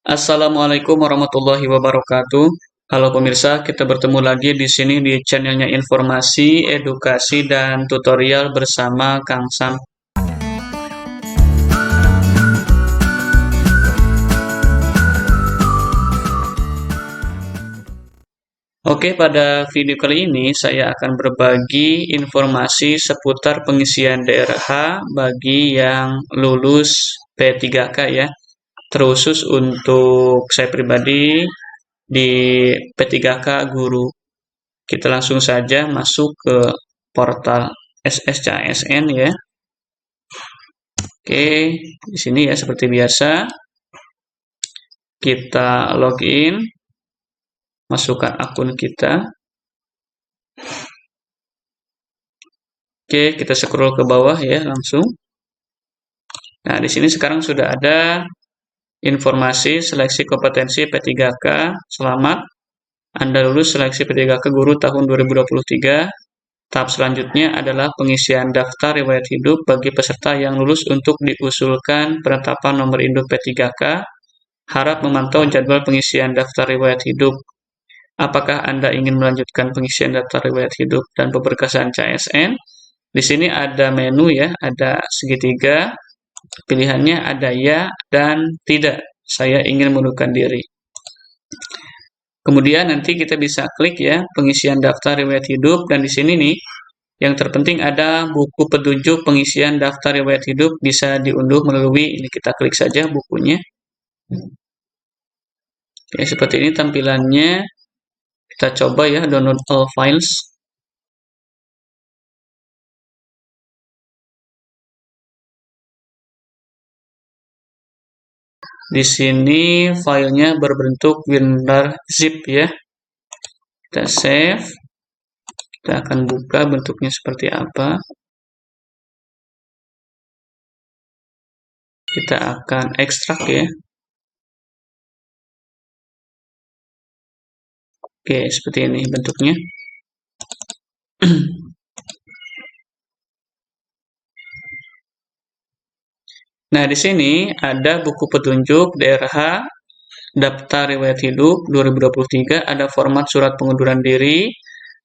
Assalamualaikum warahmatullahi wabarakatuh. Halo pemirsa, kita bertemu lagi di sini di channelnya Informasi, Edukasi, dan Tutorial bersama Kang Sam. Oke, pada video kali ini saya akan berbagi informasi seputar pengisian DRH bagi yang lulus P3K ya. Terkhusus untuk saya pribadi di P3K Guru. Kita langsung saja masuk ke portal SSCASN ya. Oke, di sini ya seperti biasa kita login, masukkan akun kita. Oke, kita scroll ke bawah ya langsung. Nah, di sini sekarang sudah ada informasi seleksi kompetensi P3K. Selamat, Anda lulus seleksi P3K Guru tahun 2023. Tahap selanjutnya adalah pengisian daftar riwayat hidup bagi peserta yang lulus untuk diusulkan penetapan nomor induk P3K. Harap memantau jadwal pengisian daftar riwayat hidup. Apakah Anda ingin melanjutkan pengisian daftar riwayat hidup dan pemberkasan CASN? Di sini ada menu ya, ada segitiga. Pilihannya ada ya dan tidak. Saya ingin mengundurkan diri. Kemudian nanti kita bisa klik ya pengisian daftar riwayat hidup, dan di sini nih yang terpenting ada buku petunjuk pengisian daftar riwayat hidup, bisa diunduh melalui ini, kita klik saja bukunya. Oke, seperti ini tampilannya. Kita coba ya download all files. Di sini filenya berbentuk WinRAR zip ya. Kita save. Kita akan buka bentuknya seperti apa. Kita akan ekstrak ya. Oke, seperti ini bentuknya. Nah, di sini ada buku petunjuk DRH Daftar Riwayat Hidup 2023, ada format surat pengunduran diri,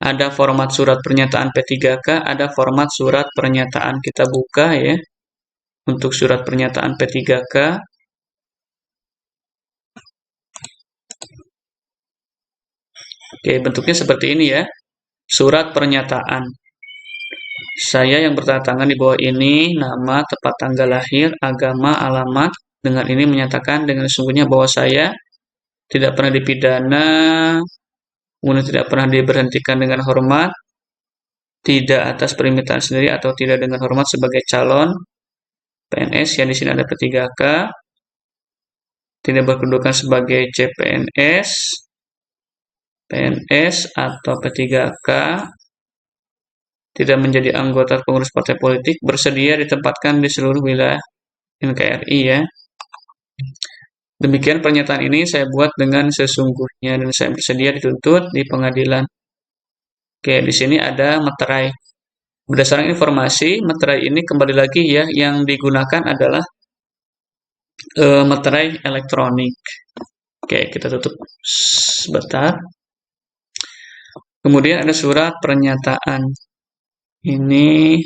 ada format surat pernyataan P3K, ada format surat pernyataan. Kita buka ya. Untuk surat pernyataan P3K. Oke, bentuknya seperti ini ya. Surat pernyataan. Saya yang bertanda tangan di bawah ini, nama, tempat tanggal lahir, agama, alamat. Dengan ini menyatakan dengan sesungguhnya bahwa saya tidak pernah dipidana, kemudian tidak pernah diberhentikan dengan hormat, tidak atas permintaan sendiri atau tidak dengan hormat sebagai calon PNS yang di sini ada P3K, tidak berkedudukan sebagai CPNS, PNS atau P3K, tidak menjadi anggota pengurus partai politik, bersedia ditempatkan di seluruh wilayah NKRI ya. Demikian pernyataan ini saya buat dengan sesungguhnya dan saya bersedia dituntut di pengadilan. Oke, di sini ada materai. Berdasarkan informasi, materai ini kembali lagi ya, yang digunakan adalah materai elektronik. Oke, kita tutup sebentar. Kemudian ada surat pernyataan. Ini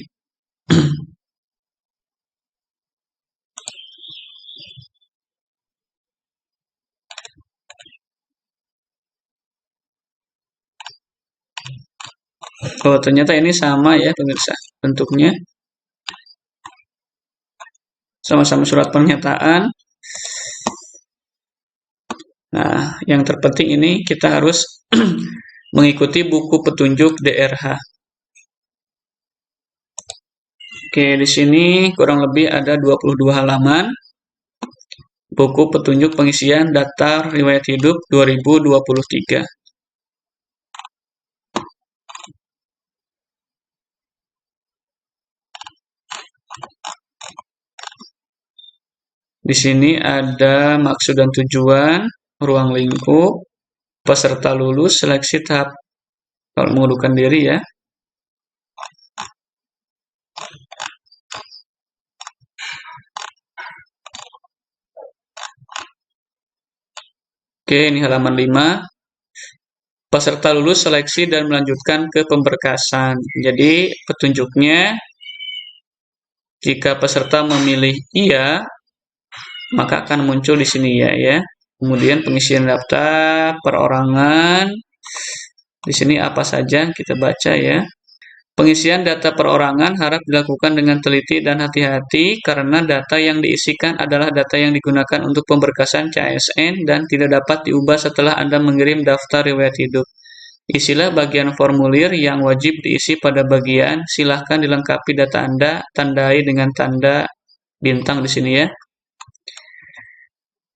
oh, ternyata ini sama ya pemirsa. Bentuknya sama-sama surat pernyataan. Nah, yang terpenting ini kita harus mengikuti buku petunjuk DRH. Oke, di sini kurang lebih ada 22 halaman. Buku petunjuk pengisian daftar riwayat hidup 2023. Di sini ada maksud dan tujuan, ruang lingkup, peserta lulus, seleksi tahap kalau mengundurkan diri ya. Oke, ini halaman 5. Peserta lulus seleksi dan melanjutkan ke pemberkasan. Jadi, petunjuknya, jika peserta memilih iya, maka akan muncul di sini ya. Kemudian pengisian daftar perorangan. Di sini apa saja kita baca ya. Pengisian data perorangan harap dilakukan dengan teliti dan hati-hati karena data yang diisikan adalah data yang digunakan untuk pemberkasan CASN dan tidak dapat diubah setelah Anda mengirim daftar riwayat hidup. Isilah bagian formulir yang wajib diisi pada bagian. Silahkan dilengkapi data Anda, tandai dengan tanda bintang di sini ya.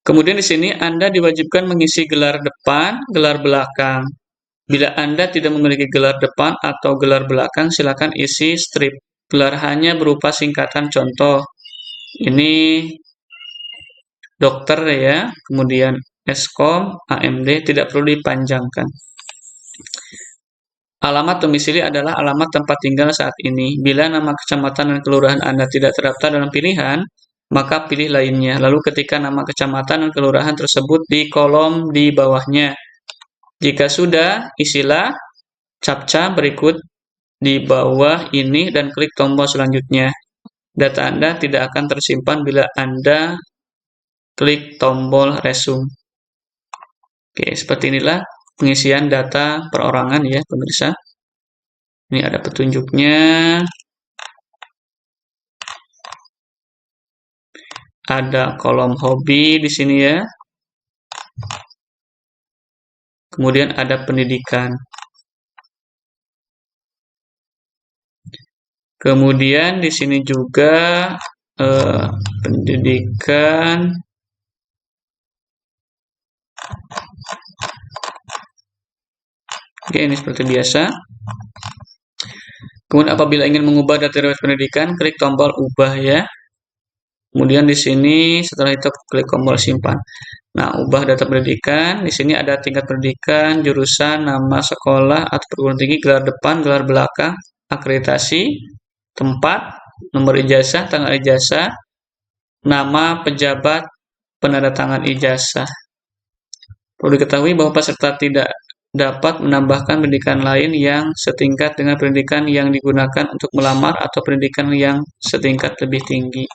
Kemudian di sini Anda diwajibkan mengisi gelar depan, gelar belakang. Bila Anda tidak memiliki gelar depan atau gelar belakang, silakan isi strip. Gelar hanya berupa singkatan contoh. Ini dokter ya, kemudian Eskom, AMD, tidak perlu dipanjangkan. Alamat domisili adalah alamat tempat tinggal saat ini. Bila nama kecamatan dan kelurahan Anda tidak terdaftar dalam pilihan, maka pilih lainnya. Lalu ketikkan nama kecamatan dan kelurahan tersebut di kolom di bawahnya. Jika sudah, isilah captcha berikut di bawah ini dan klik tombol selanjutnya. Data Anda tidak akan tersimpan bila Anda klik tombol resume. Oke, seperti inilah pengisian data perorangan ya, pemirsa. Ini ada petunjuknya. Ada kolom hobi di sini ya. Kemudian ada pendidikan. Kemudian di sini juga pendidikan. Oke, ini seperti biasa. Kemudian apabila ingin mengubah data riwayat pendidikan, klik tombol ubah ya. Kemudian di sini setelah itu klik tombol simpan. Nah, ubah data pendidikan. Di sini ada tingkat pendidikan, jurusan, nama sekolah atau perguruan tinggi, gelar depan, gelar belakang, akreditasi, tempat, nomor ijazah, tanggal ijazah, nama pejabat penandatangan ijazah. Perlu diketahui bahwa peserta tidak dapat menambahkan pendidikan lain yang setingkat dengan pendidikan yang digunakan untuk melamar atau pendidikan yang setingkat lebih tinggi.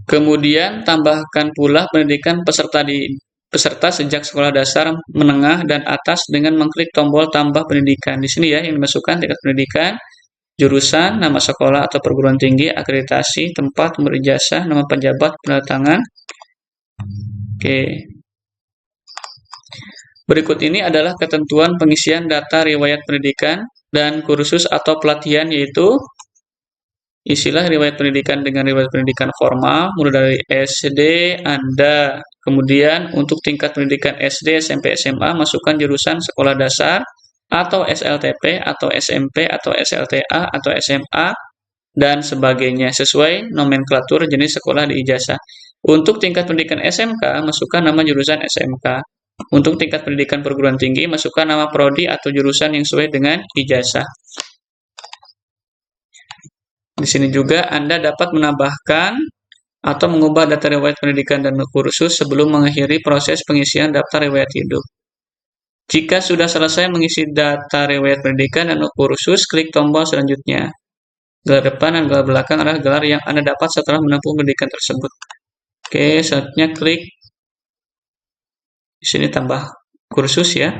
Kemudian tambahkan pula pendidikan peserta sejak sekolah dasar, menengah, dan atas dengan mengklik tombol tambah pendidikan. Di sini ya yang dimasukkan tingkat pendidikan, jurusan, nama sekolah atau perguruan tinggi, akreditasi, tempat, nomor ijazah, nama pejabat penandatangan. Oke. Berikut ini adalah ketentuan pengisian data riwayat pendidikan dan kursus atau pelatihan, yaitu isilah riwayat pendidikan dengan riwayat pendidikan formal, mulai dari SD Anda. Kemudian untuk tingkat pendidikan SD, SMP, SMA, masukkan jurusan sekolah dasar, atau SLTP, atau SMP, atau SLTA, atau SMA, dan sebagainya, sesuai nomenklatur jenis sekolah di ijazah. Untuk tingkat pendidikan SMK, masukkan nama jurusan SMK. Untuk tingkat pendidikan perguruan tinggi, masukkan nama prodi atau jurusan yang sesuai dengan ijazah. Di sini juga Anda dapat menambahkan atau mengubah data riwayat pendidikan dan kursus sebelum mengakhiri proses pengisian daftar riwayat hidup. Jika sudah selesai mengisi data riwayat pendidikan dan kursus, klik tombol selanjutnya. Gelar depan dan gelar belakang adalah gelar yang Anda dapat setelah menempuh pendidikan tersebut. Oke, selanjutnya klik di sini tambah kursus ya.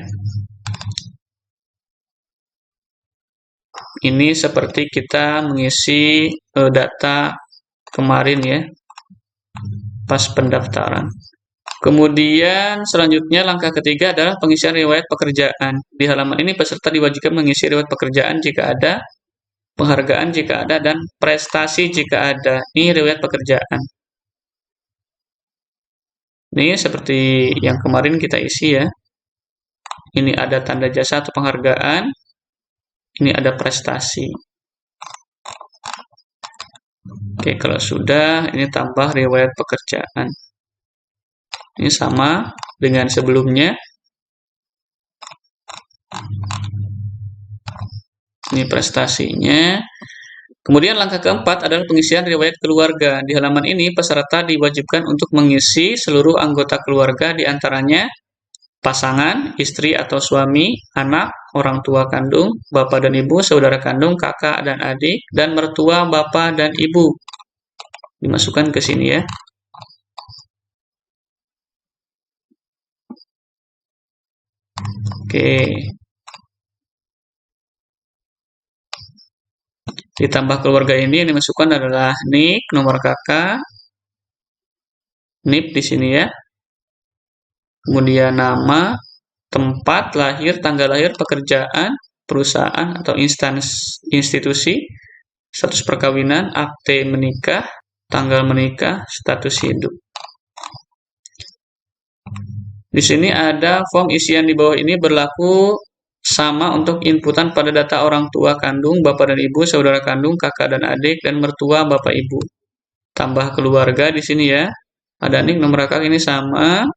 Ini seperti kita mengisi data kemarin ya, pas pendaftaran. Kemudian selanjutnya langkah ketiga adalah pengisian riwayat pekerjaan. Di halaman ini peserta diwajibkan mengisi riwayat pekerjaan jika ada, penghargaan jika ada, dan prestasi jika ada. Ini riwayat pekerjaan. Ini seperti yang kemarin kita isi ya. Ini ada tanda jasa atau penghargaan. Ini ada prestasi. Oke, kalau sudah, ini tambah riwayat pekerjaan. Ini sama dengan sebelumnya. Ini prestasinya. Kemudian langkah keempat adalah pengisian riwayat keluarga. Di halaman ini, peserta diwajibkan untuk mengisi seluruh anggota keluarga, di antaranya pasangan, istri atau suami, anak, orang tua kandung, bapak dan ibu, saudara kandung, kakak dan adik, dan mertua bapak dan ibu. Dimasukkan ke sini ya. Oke. Ditambah keluarga ini yang dimasukkan adalah NIK, nomor kakak, NIP di sini ya. Kemudian nama, tempat lahir, tanggal lahir, pekerjaan, perusahaan atau institusi, status perkawinan, akte menikah, tanggal menikah, status hidup. Di sini ada form isian di bawah ini berlaku sama untuk inputan pada data orang tua kandung, bapak dan ibu, saudara kandung, kakak dan adik, dan mertua bapak ibu. Tambah keluarga di sini ya. Ada nik, nomor kakak ini sama.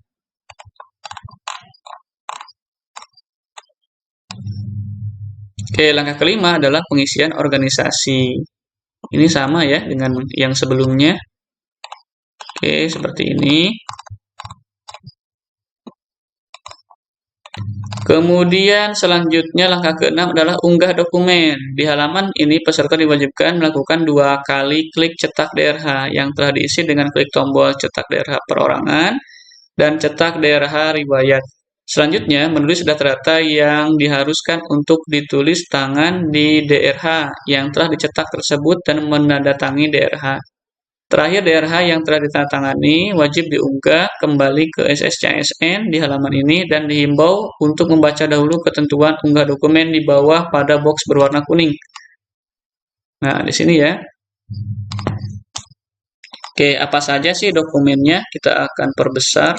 Oke, langkah kelima adalah pengisian organisasi. Ini sama ya dengan yang sebelumnya. Oke, seperti ini. Kemudian selanjutnya langkah keenam adalah unggah dokumen. Di halaman ini peserta diwajibkan melakukan 2 kali klik cetak DRH yang telah diisi dengan klik tombol cetak DRH perorangan dan cetak DRH riwayat. Selanjutnya, menulis data-data yang diharuskan untuk ditulis tangan di DRH yang telah dicetak tersebut dan menandatangani DRH. Terakhir, DRH yang telah ditandatangani wajib diunggah kembali ke SSCSN di halaman ini dan dihimbau untuk membaca dahulu ketentuan unggah dokumen di bawah pada box berwarna kuning. Nah, di sini ya. Oke, apa saja sih dokumennya? Kita akan perbesar.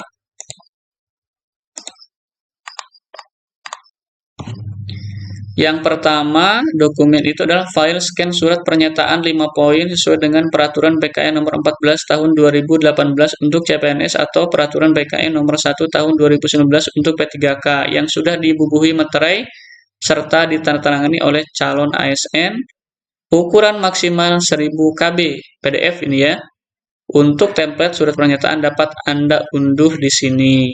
Yang pertama, dokumen itu adalah file scan surat pernyataan 5 poin sesuai dengan Peraturan PKN nomor 14 tahun 2018 untuk CPNS atau Peraturan PKN nomor 1 tahun 2019 untuk P3K yang sudah dibubuhi materai serta ditandatangani oleh calon ASN. Ukuran maksimal 1000 KB PDF ini ya. Untuk template surat pernyataan dapat Anda unduh di sini.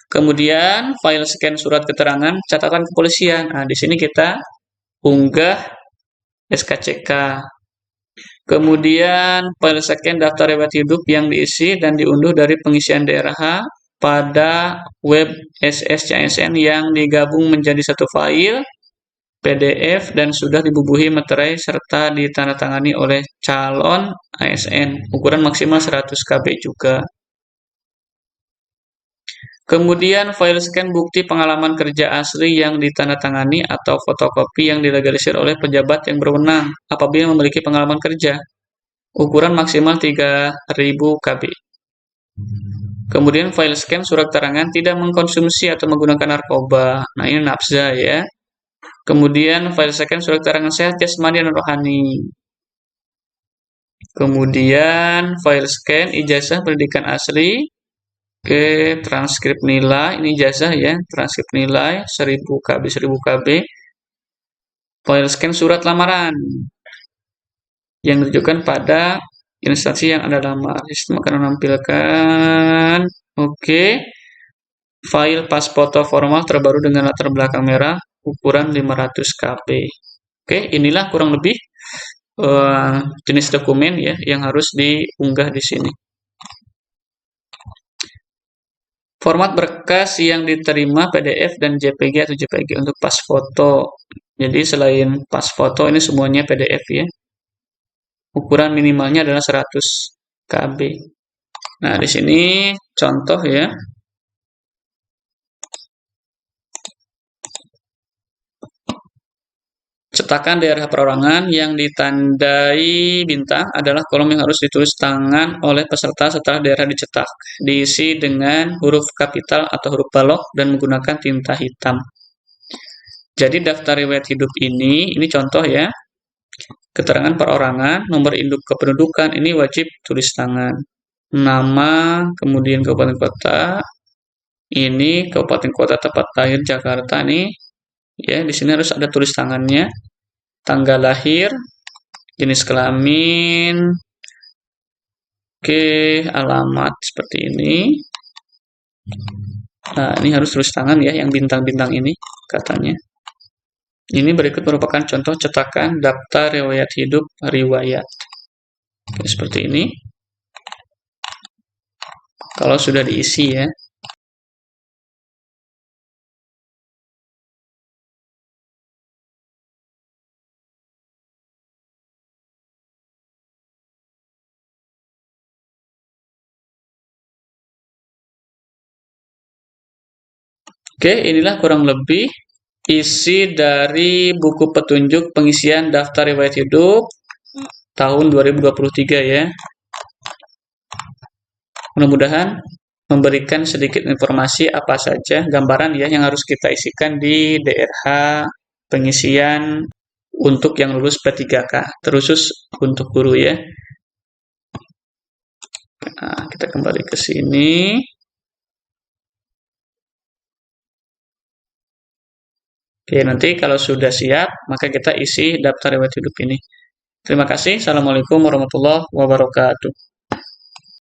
Kemudian file scan surat keterangan catatan kepolisian. Nah, di sini kita unggah SKCK. Kemudian file scan daftar riwayat hidup yang diisi dan diunduh dari pengisian DRH pada web SSCSN yang digabung menjadi satu file PDF dan sudah dibubuhi materai serta ditandatangani oleh calon ASN. Ukuran maksimal 100 KB juga. Kemudian file scan bukti pengalaman kerja asli yang ditandatangani atau fotokopi yang dilegalisir oleh pejabat yang berwenang apabila memiliki pengalaman kerja. Ukuran maksimal 3000 KB. Kemudian file scan surat keterangan tidak mengkonsumsi atau menggunakan narkoba. Nah, ini nafza ya. Kemudian file scan surat keterangan sehat jasmani dan rohani. Kemudian file scan ijazah pendidikan asli. Oke, transkrip nilai, ini ijazah ya, transkrip nilai 1000 KB, 1000 KB. File scan surat lamaran yang ditujukan pada instansi yang Anda lamar. Sistem akan menampilkan, oke, file pas foto formal terbaru dengan latar belakang merah, ukuran 500 KB. Oke, inilah kurang lebih jenis dokumen ya yang harus diunggah di sini. Format berkas yang diterima PDF dan JPG atau JPG untuk pas foto. Jadi selain pas foto ini semuanya PDF ya. Ukuran minimalnya adalah 100 KB. Nah, di sini contoh ya. Cetakan daerah perorangan yang ditandai bintang adalah kolom yang harus ditulis tangan oleh peserta setelah daerah dicetak. Diisi dengan huruf kapital atau huruf balok dan menggunakan tinta hitam. Jadi daftar riwayat hidup ini contoh ya. Keterangan perorangan, nomor induk kependudukan ini wajib tulis tangan. Nama, kemudian kabupaten kota. Ini kabupaten kota tempat lahir Jakarta nih. Ya, di sini harus ada tulis tangannya. Tanggal lahir, jenis kelamin, oke, alamat seperti ini. Nah, ini harus tulis tangan ya, yang bintang-bintang ini katanya. Ini berikut merupakan contoh cetakan daftar riwayat hidup riwayat. Oke, seperti ini. Kalau sudah diisi ya. Oke, inilah kurang lebih isi dari buku petunjuk pengisian daftar riwayat hidup tahun 2023 ya. Mudah-mudahan memberikan sedikit informasi apa saja gambaran ya yang harus kita isikan di DRH pengisian untuk yang lulus P3K, terusus untuk guru ya. Nah, kita kembali ke sini. Oke, nanti kalau sudah siap, maka kita isi daftar riwayat hidup ini. Terima kasih. Assalamualaikum warahmatullahi wabarakatuh.